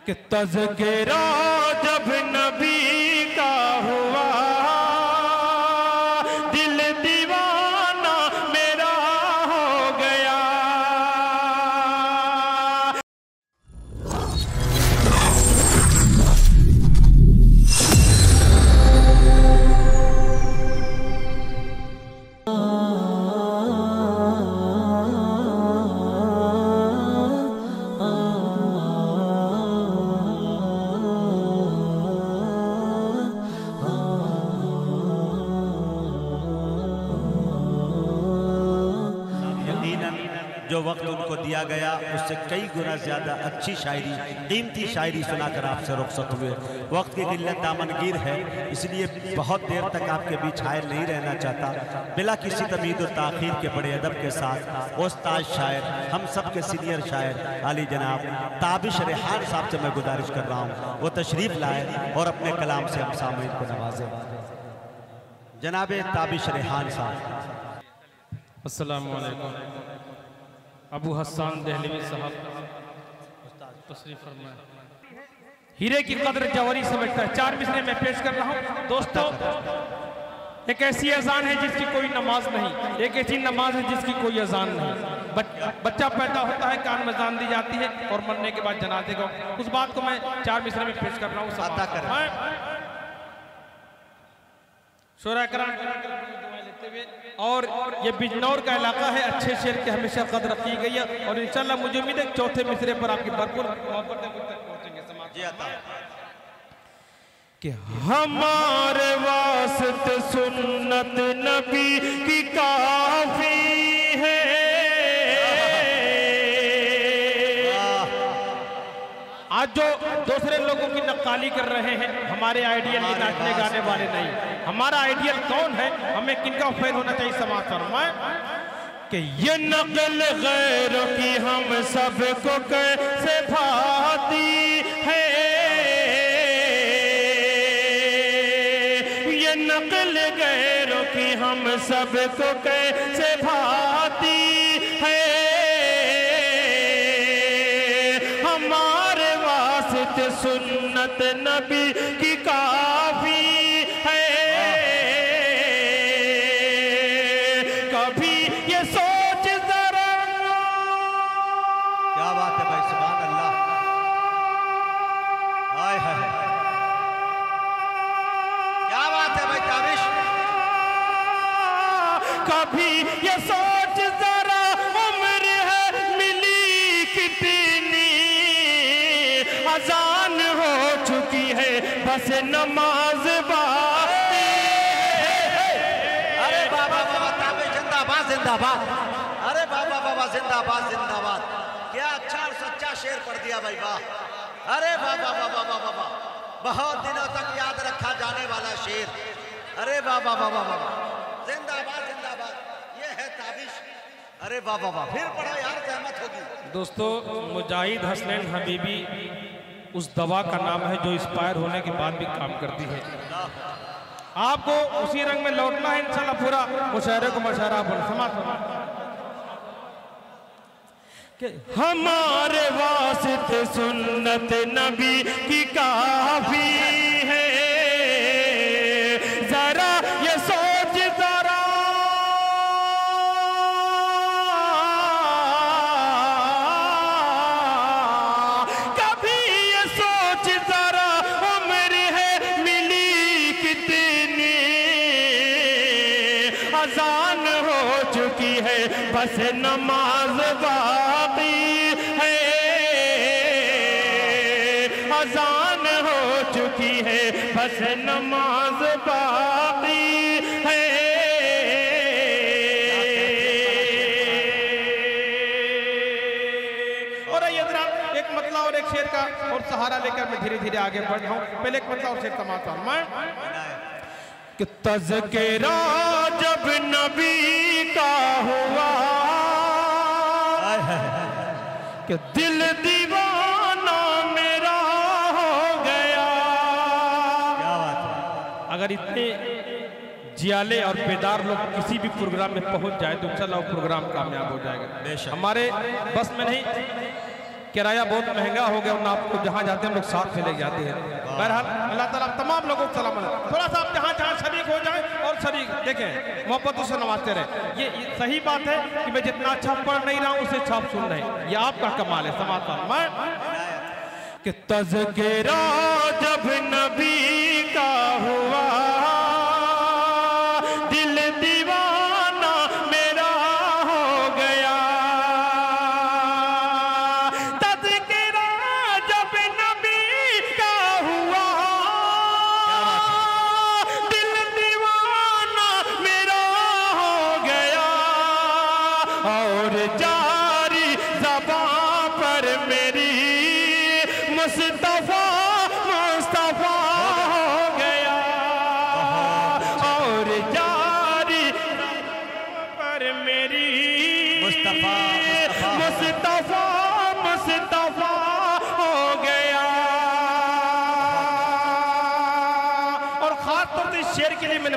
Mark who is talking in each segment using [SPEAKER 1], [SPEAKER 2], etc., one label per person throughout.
[SPEAKER 1] कि तज़किरा जब नबी का हुआ दिल दीवाना मेरा हो गया।
[SPEAKER 2] जो वक्त उनको दिया गया उससे कई गुना ज़्यादा अच्छी शायरी, कीमती शायरी सुनाकर आपसे रुखसत हुए। वक्त की किल्लत दामनगीर है, इसलिए बहुत देर तक आपके बीच हायल नहीं रहना चाहता। बिला किसी तमीद और ताख़ीर के बड़े अदब के साथ उस्ताद शायर, हम सब के सीनियर शायर आली जनाब ताबिश रेहान साहब से मैं गुजारिश कर रहा हूँ वो तशरीफ़ लाए और अपने कलाम से हम सामईन को नवाजे। जनाब ताबिश रेहान साहब।
[SPEAKER 1] अस्सलामु अलैकुम। अबू हसन दहलवी साहब तशरीफ फरमाए। हीरे की कदर जवारी समझता है। 4 मिसरे में पेश कर रहा हूँ दोस्तों। एक ऐसी अजान है जिसकी कोई नमाज नहीं, एक ऐसी नमाज है जिसकी कोई अजान नहीं। बच्चा पैदा होता है, कान में अजान दी जाती है और मरने के बाद जनाजे को, उस बात को मैं 4 मिसरे में पेश कर रहा हूँ। शोरा कराम लेते हुए, और ये बिजनौर का इलाका है, अच्छे शेर की हमेशा कदर की गई है और इंशाल्लाह मुझे उम्मीद है 4थे मिसरे पर आपकी भरपूर मोहब्बत पहुंचेंगे। कि हमारे वास्ते सुन्नत नबी की काफी है। आज जो दूसरे लोगों की नक्काली कर रहे हैं, हमारे आइडियल की नाचने गाने वाले नहीं। हमारा आइडियल कौन है, हमें किनका फेल होना चाहिए समाज फरमाए। कि ये नकल गैरों की हम सबको कैसे भाती है, ये नकल गैरों की हम सबको कैसे भाती है। हमारे वास्ते सुन्नत नबी की काफी है। कभी ये सोच जरा,
[SPEAKER 2] क्या बात है भाई, सुभान अल्लाह। हाय हाय, क्या बात है भाई ताबिश।
[SPEAKER 1] कभी ये सोच जरा उम्र है मिली कितनी, अजान हो चुकी है बस नमाज बाकी।
[SPEAKER 2] अरे बाबा बाबा ताबिश जिंदाबाद जिंदाबाद। अरे बाबा बाबा जिंदाबाद जिंदाबाद। क्या अच्छा और सच्चा शेर पढ़ दिया भाई, वाह। अरे बाबा बाबा बाबा बाबा, बहुत दिनों तक याद रखा जाने वाला शेर। अरे बाबा बाबा बाबा, जिंदाबाद जिंदाबाद। ये है ताबिश। अरे बाबा बाबा, फिर पढ़ो यार, सहमत होगी।
[SPEAKER 1] दोस्तों, मुजाहिद हसनैन हबीबी उस दवा का नाम है जो एक्सपायर होने के बाद भी काम करती है। आपको उसी रंग में लौटना है इंशाल्लाह। पूरा मुशायरे को मुशायरा बोल समाप्त। हमारे वास्ते सुन्नत नबी की काफी है। जरा ये सोच जरा, कभी ये सोच जरा उम्र है मिली कितनी, अजान हो चुकी है बस नमाज बाकी है। अजान हो चुकी है बस नमाज बाकी है। और ये एक मतला और एक शेर का और सहारा लेकर मैं धीरे धीरे आगे बढ़ रहा हूँ। पहले एक मतला और शेर समाप्त फरमाएं। कि तज़किरा जब नबी का हुआ कि दिल दीवाना मेरा हो गया।
[SPEAKER 2] क्या बात है।
[SPEAKER 1] अगर इतने जियाले और बेदार लोग किसी भी प्रोग्राम में पहुंच जाए तो इंशाल्लाह वो प्रोग्राम कामयाब हो जाएगा। हमारे बस में नहीं, किराया बहुत महंगा हो गया, आपको जहाँ जाते हैं हम लोग साथ में ले जाते हैं। बहरहाल अल्लाह ताला तमाम लोगों को सलामत। थोड़ा सा आप जहाँ जहाँ शरीक हो जाए और शरीक देखें, मोहब्बतों से नवाजते रहे। ये सही बात है कि मैं जितना अच्छा पढ़ नहीं रहा हूँ उसे अच्छा आप सुन रहे हैं, ये आपका कमाल है। समाज मैं कि तज़किरा जब नबी का हुआ,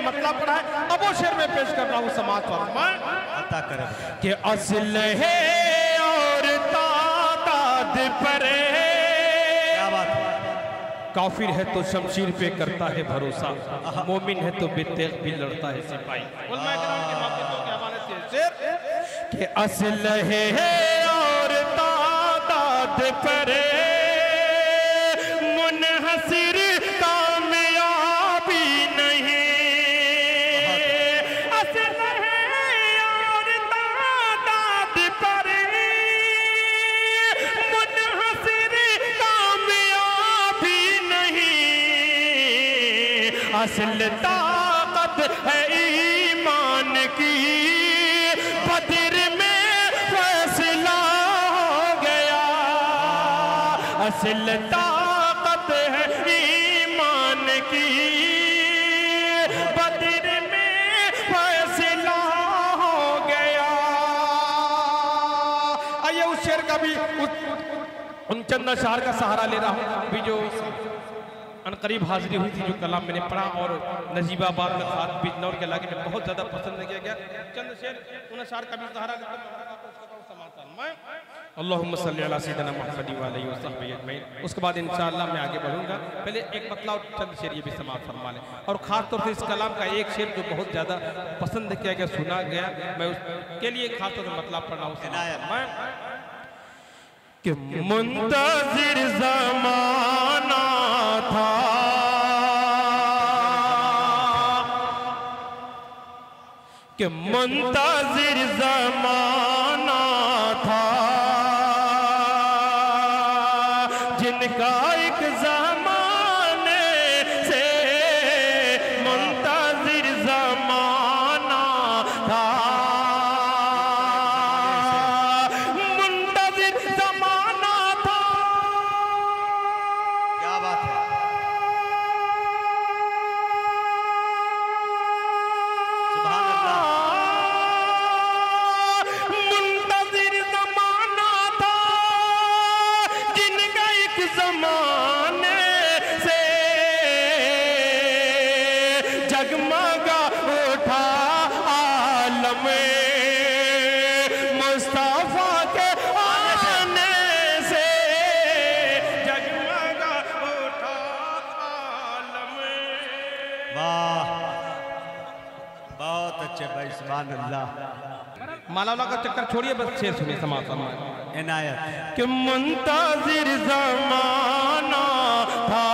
[SPEAKER 1] मतलब पढ़ा है। अब वो शेर में पेश कर रहा हूँ समाज पर कि असल है और तादाद पर
[SPEAKER 2] क्या बात है।
[SPEAKER 1] काफिर है तो शमशीर पे करता है भरोसा, मोमिन है तो बेतेग भी लड़ता है सिपाही। कि असल है और तादाद पर मुनहसिर असल ताकत है ईमान की, बदर में फैसला हो गया। असल ताकत है ईमान की, बदर में फैसला हो गया। आइए उस शेर का भी उन चंद अशआर का सहारा ले रहा हूँ। अभी जो अनकरीब हाजिरी हुई थी, जो कलाम मैंने पढ़ा और नजीबाबाद में खास बिजनौर के इलाके में बहुत ज़्यादा पसंद किया गया। चंद शेर उन अशआर का भी सहारा लेकर अल्लाहुम्मा सल्ली अला सय्यिदिना मुहम्मद व आलिहि व सहबिहि अजमईन। उसके बाद इंशाअल्लाह मैं आगे बढ़ूंगा। पहले एक मतलब चंद शेर ये भी समाप्त फरमा लें। और ख़ास तौर से इस कलाम का एक शेर जो बहुत ज़्यादा पसंद किया गया, सुना गया, मैं उसके लिए खास तौर से मतलब पढ़ रहा हूँ कि मुंतज़िर ज़माना था, कि मुंतज़िर ज़माना था, जिनका एक ज़माने से मुंतज़िर ज़माना था। मालाला का चक्कर छोड़िए, बस शेर सुनिए समापन में।
[SPEAKER 2] इनायत
[SPEAKER 1] कि मुंतज़िर ज़माना था।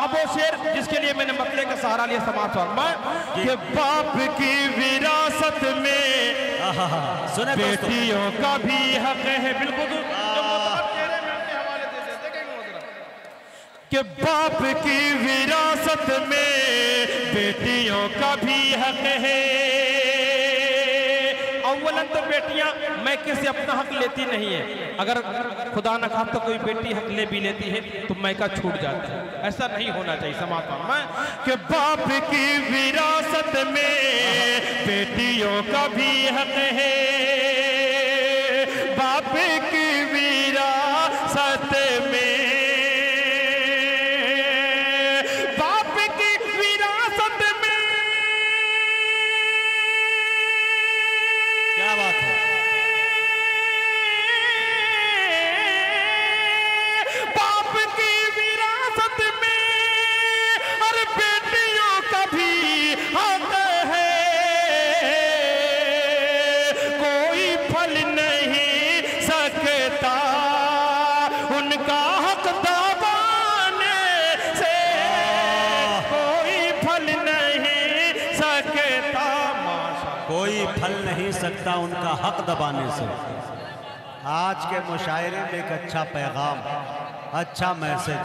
[SPEAKER 1] अब वो शेर जिसके लिए मैंने मसले का सहारा लिया समापन में, कि बाप की विरासत में
[SPEAKER 2] सुने
[SPEAKER 1] बेटियों का भी हक है। बिल्कुल कि बाप की विरासत में बेटियों का भी हक है। अव्वलन तो बेटियां मैं किसी अपना हक लेती नहीं है, अगर खुदा न खास्ता कोई बेटी हक ले भी लेती है तो मैका छूट जाता है, ऐसा नहीं होना चाहिए समाज में। कि बाप की विरासत में बेटियों का भी हक है, बाप की विरासत में
[SPEAKER 2] सकता उनका हक दबाने से। आज के मुशायरे में एक अच्छा पैगाम, अच्छा मैसेज,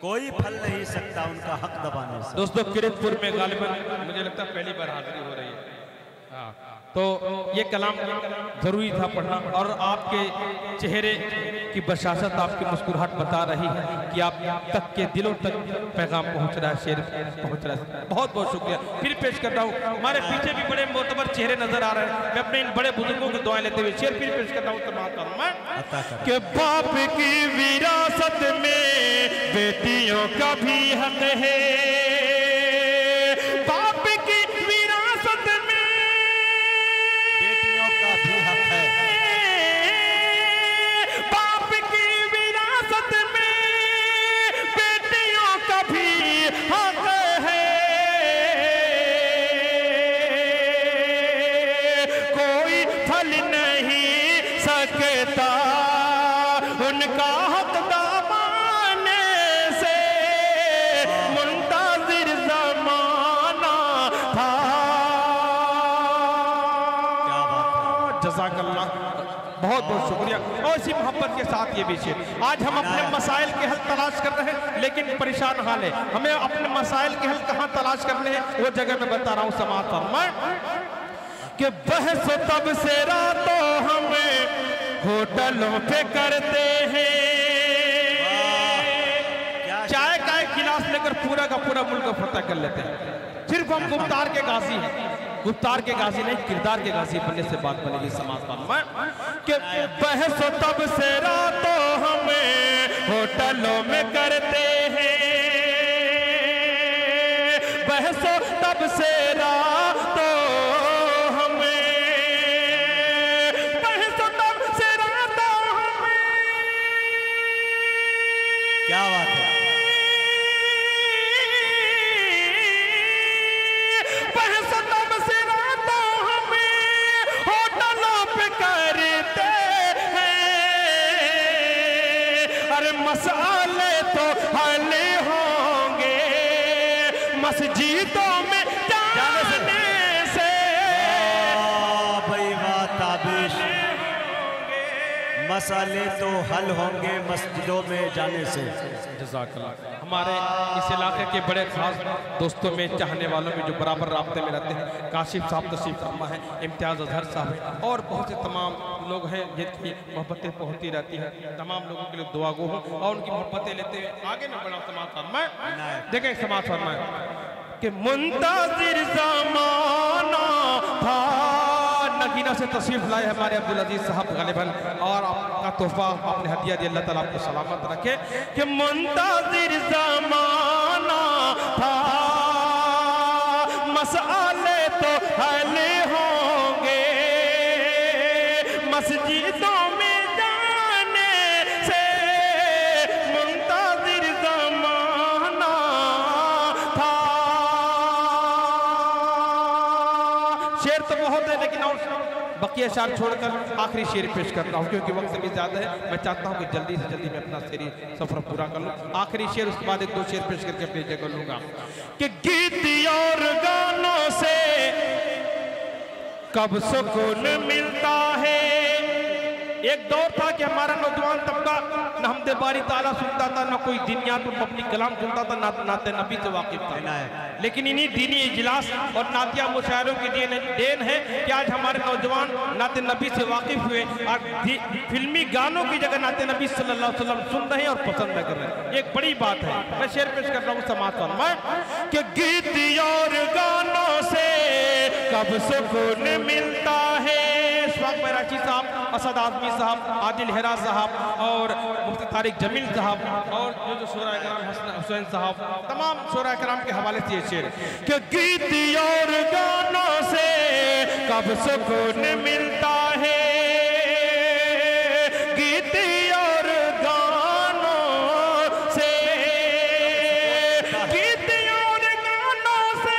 [SPEAKER 2] कोई फल नहीं सकता उनका हक दबाने से।
[SPEAKER 1] दोस्तों किरतपुर में गालिबन मुझे लगता है पहली बार हाजिरी हो रही है। हाँ, तो ये कलाम जरूरी था पढ़ना, और आपके चेहरे की बशाशत, आपकी मुस्कुराहट बता रही है कि आप तक के दिलों तक पैगाम पहुंच रहा है, शेर पहुंच रहा है। बहुत बहुत शुक्रिया। फिर पेश करता हूँ, हमारे पीछे भी बड़े मोतबर चेहरे नजर आ रहे हैं। मैं अपने इन बड़े बुजुर्गों की दुआएं लेते हुए शेर फिर पेश करता हूँ कि बाप की विरासत में बेटियों का भी हक है, बाप की विरासत में
[SPEAKER 2] बेटियों का भी हक है,
[SPEAKER 1] बाप की विरासत में बेटियों का भी हक है। कोई फल नहीं सकता उनका हक दबाने से, मुंतजिर ज़माना था।
[SPEAKER 2] क्या बात है।
[SPEAKER 1] जज़ाकल्लाह, बहुत बहुत शुक्रिया। और इसी मोहब्बत के साथ ये भी शेर, आज हम अपने मसाइल के हल तलाश कर रहे हैं, लेकिन परेशान हाल है। हमें अपने मसाइल के हल कहाँ तलाश करने हैं, वो जगह मैं बता रहा हूँ। समाअत फरमाएं कि बहस तब से रातों हमें होटलों पे करते हैं, चाय का एक गिलास लेकर पूरा का पूरा मुल्क फतह कर लेते हैं। सिर्फ हम गुफ्तार के गाजी हैं, गुफ्तार के गाजी नहीं, किरदार के गाजी बनने से बात बनेगी। समाज में कि बहस तब से रातों हमें होटलों में करते हैं, बहस तब से रातों हमें, बहस तब से रातों हमें।
[SPEAKER 2] क्या बात है।
[SPEAKER 1] मसाले तो हल होंगे मस्जिदों में जाने से,
[SPEAKER 2] भाई वाह ताबिश। मसाले तो हल होंगे मस्जिदों में जाने से।
[SPEAKER 1] जज़ाकल्लाह। हमारे इस इलाके के बड़े खास दोस्तों में, चाहने वालों में जो बराबर राब्ते में रहते हैं, काशिफ साहब तशरीफ फरमा है, इम्तियाज़ अजहर साहब है, और बहुत से तमाम लोग हैं जिनकी मोहब्बतें पहुँचती रहती हैं। तमाम लोगों के लिए दुआ गो हूँ, और उनकी मोहब्बतें लेते हुए आगे में बड़ा समाज फरमाए। देखें समाज फरमाए कि मुंतज़िर ज़माना था। नगीना से तशरीफ लाए हमारे अब्दुल अजीज साहब गालिबन, और आपका तोहफा आपने हदिया दिया, अल्लाह ताला आपको सलामत रखे। कि मुंतज़िर ज़माना था, मसाले तो हल होंगे मस्जिदों में जाने से, मुंतज़िर ज़माना था। शेर तो बहुत है, लेकिन और बकिया शार छोड़कर आखिरी शेर पेश कर रहा हूँ, क्योंकि वक्त भी ज़्यादा है। मैं चाहता हूँ कि जल्दी से जल्दी मैं अपना शेरी सफ़र पूरा कर लूँ। आखिरी शेर, उसके बाद एक दो शेर पेश करके अपनी जगह लूँगा कि गीत और गानों से कब सुकून मिलता है। एक दौर था कि हमारा नौजवान तबका न हमदे बारी ताला सुनता था, न कोई दीनियात पर मबनी कलाम सुनता था, ना नाते नबी से वाकिफ था। लेकिन इन्हीं दीनी इजलास और नातिया मुशायरों की देन है कि आज हमारे नौजवान नाते नबी से वाकिफ हुए, और फिल्मी गानों की जगह नाते नबी सल्लल्लाहु अलैहि वसल्लम सुन रहे हैं और पसंद कर रहे हैं। एक बड़ी बात है। मैं शेर पेश कर रहा हूँ समाज फरमाए कि गीत और गानों से कब सुकून मिलता है। बैराची साहब, असद आजमी साहब, आदिल हेरा साहब, और मुफ्ती तारिक जमील साहब, और जो शोरा कराम हसन हुसैन साहब, तमाम शोरा कराम के हवाले से ये शेर कि गीत और गानों से कब सुकून मिलता है, गीत और गानों से, गीत और गानों से,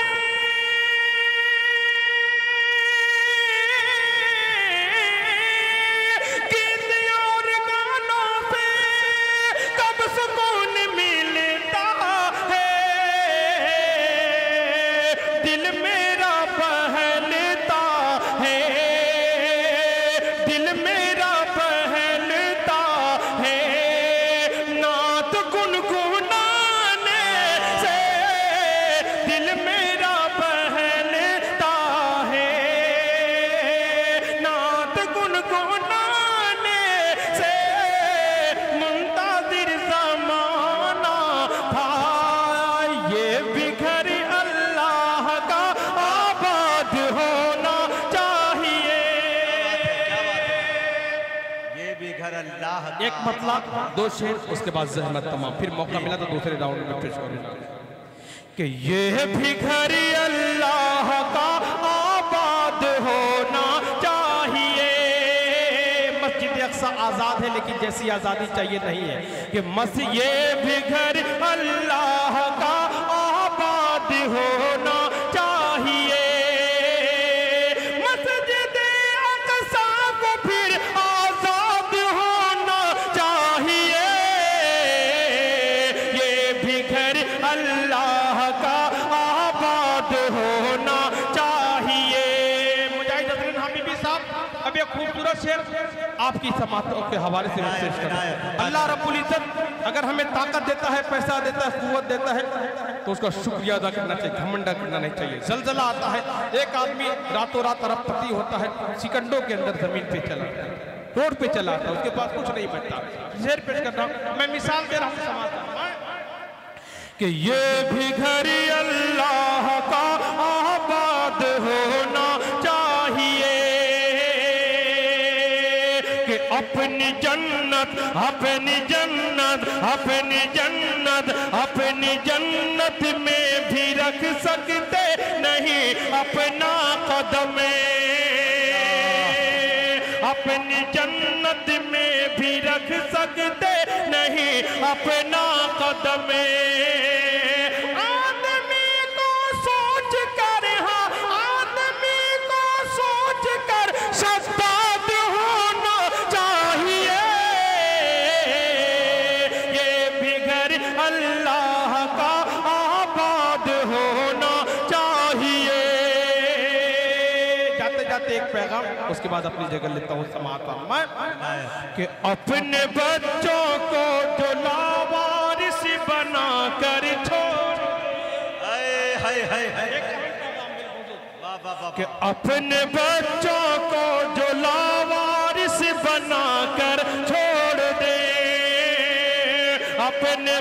[SPEAKER 1] दिल
[SPEAKER 2] अल्लाह
[SPEAKER 1] एक मतलब 2 शेर, उसके बाद जहमत तमाम, फिर मौका मिला तो दूसरे राउंड में पेश करूंगा कि ये भी घर अल्लाह का आबाद होना चाहिए। मस्जिद अक्सा आजाद है लेकिन जैसी आजादी चाहिए नहीं है कि मस्जिद ये भी घर अल्लाह का आबाद होना चाहिए। खूबसूरत शेर आपकी समातों के हवाले से पेश करना है। अल्लाह रब्बुल इज्जत अगर हमें ताकत देता है, पैसा देता है, कुव्वत देता है तो उसका शुक्रिया अदा करना चाहिए, घमंड करना नहीं चाहिए। जलजला आता है, एक आदमी रातों रात अरबपति होता है, सेकंडों के अंदर जमीन पे चला आता है, रोड पे चला आता है, उसके पास कुछ नहीं बचता। शेर पेश कर रहा हूँ, मैं मिसाल दे रहा हूँ समाज कि ये भी घर अल्लाह का आबाद होना चाहिए कि अपनी जन्नत अपनी जन्नत अपनी जन्नत अपनी जन्नत में भी रख सकते नहीं अपना कदम, अपनी जन्नत में भी रख सकते नहीं अपना कदम। आदमी को सोच कर, हाँ आदमी को सोच कर शद्दाद होना चाहिए। ये भी घर अल्लाह का आबाद होना चाहिए। जाते जाते एक पैगाम, उसके बाद अपनी जगह लेता हूँ समाता मैं कि अपने बच्चों को जो लावारिस बना कर छोड़, कि अपने बच्चों को जो लावारिस बना कर छोड़ दे, अपने